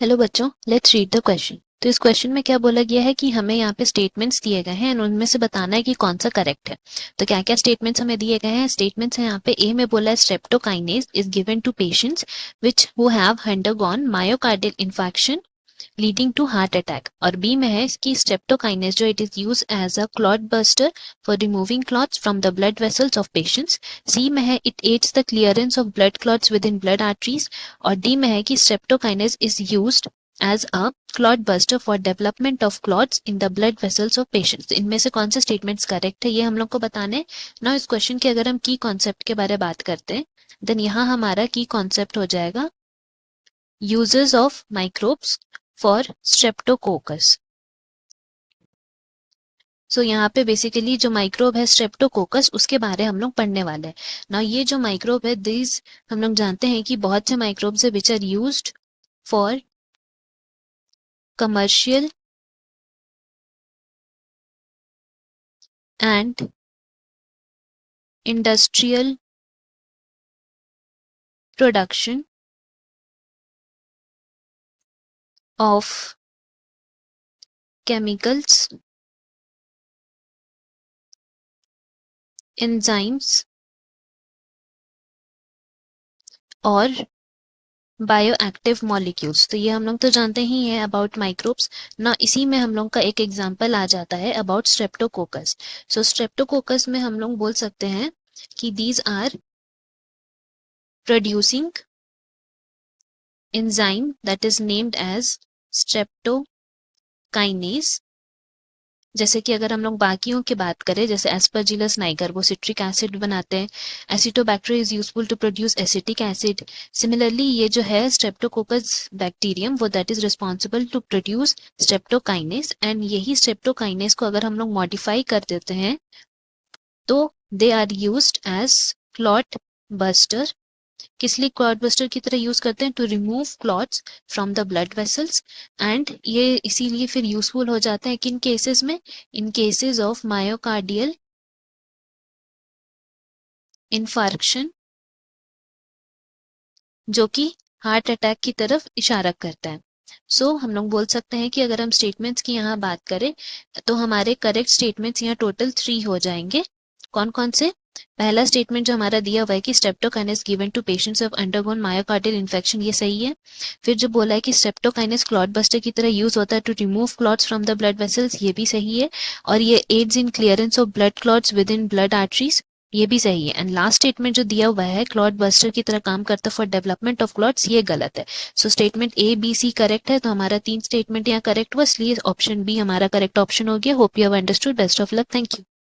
Hello बच्चों, let's read the question. तो इस क्वेश्चन में क्या बोला गया है कि हमें यहाँ पे स्टेटमेंट्स दिए गए हैं और उनमें से बताना है कि कौन सा करेक्ट है। तो क्या क्या स्टेटमेंट्स हमें दिए गए हैं? स्टेटमेंट्स हैं यहाँ पे। ए में बोला है streptokinase is given to patients which who have undergone myocardial infection leading to heart attack. और बी में है कि स्ट्रेप्टोकाइनेज जो it is use as a clot buster for removing clots from the blood vessels of patients. C में है it aids the clearance of blood clots within blood arteries. और D में है कि streptokinase is used as a clot buster for development of clots in the blood vessels of patients। इनमें से कौन से स्टेटमेंट्स करेक्ट है ये हम लोग को बताने। ना इस क्वेश्चन के अगर हम की कॉन्सेप्ट के बारे में बात करते हैं देन यहाँ हमारा की कॉन्सेप्ट हो जाएगा uses of microbes for streptococcus. So यहाँ पे बेसिकली जो माइक्रोब है स्ट्रेप्टोकोकस उसके बारे हम लोग पढ़ने वाले हैं ना। ये जो माइक्रोब है दिस हम लोग जानते हैं कि बहुत से माइक्रोब्स है which are used for commercial and industrial production of chemicals, enzymes और बायोएक्टिव मॉलिक्यूल्स। तो ये हम लोग तो जानते ही हैं अबाउट माइक्रोब्स ना। इसी में हम लोग का एक एग्जांपल आ जाता है अबाउट स्ट्रेप्टोकोकस। सो स्ट्रेप्टोकोकस में हम लोग बोल सकते हैं कि these are producing enzyme that is named as streptokinase. जैसे कि अगर हम लोग बाकियों की बात करें जैसे एस्परजिलस नाइगर वो सिट्रिक एसिड बनाते हैं। Acetobacter is useful to produce acetic acid. Similarly ये जो है स्ट्रेप्टोकोकस बैक्टीरियम वो that is responsible to produce streptokinase. And यही स्ट्रेप्टोकाइनेस को अगर हम लोग मॉडिफाई कर देते हैं तो they are used as clot buster. किस लिए क्लॉट बस्टर की तरह यूज करते हैं? To remove clots from the blood vessels. And ये इसीलिए फिर यूजफुल हो जाता है किन केसेस में? इन केसेस ऑफ मायोकार्डियल इन्फार्क्शन जो कि हार्ट अटैक की तरफ इशारा करता है। सो हम लोग बोल सकते हैं कि अगर हम स्टेटमेंट्स की यहाँ बात करें तो हमारे करेक्ट स्टेटमेंट्स यहाँ टोटल 3 हो जाएंगे। कौन कौन से? पहला स्टेटमेंट जो हमारा दिया हुआ है कि streptokinase given to patients of undergone myocardial infection, ये सही है। फिर जो बोला है कि स्ट्रेप्टोकाइनेस क्लॉट बस्टर की तरह यूज होता है to remove clots from the blood vessels, ये भी सही है। और ये aids in clearance of blood clots within blood arteries, ये भी सही है। एंड लास्ट स्टेटमेंट जो दिया हुआ है क्लॉट बस्टर की तरह काम करता फॉर डेवलपमेंट ऑफ क्लॉट्स, ये गलत है। So statement A B C correct है। तो हमारा 3 स्टेटमेंट यहाँ करेक्ट हुआ, इसलिए ऑप्शन बी हमारा करेक्ट ऑप्शन हो गया। Hope you have understood. Best of luck. Thank you.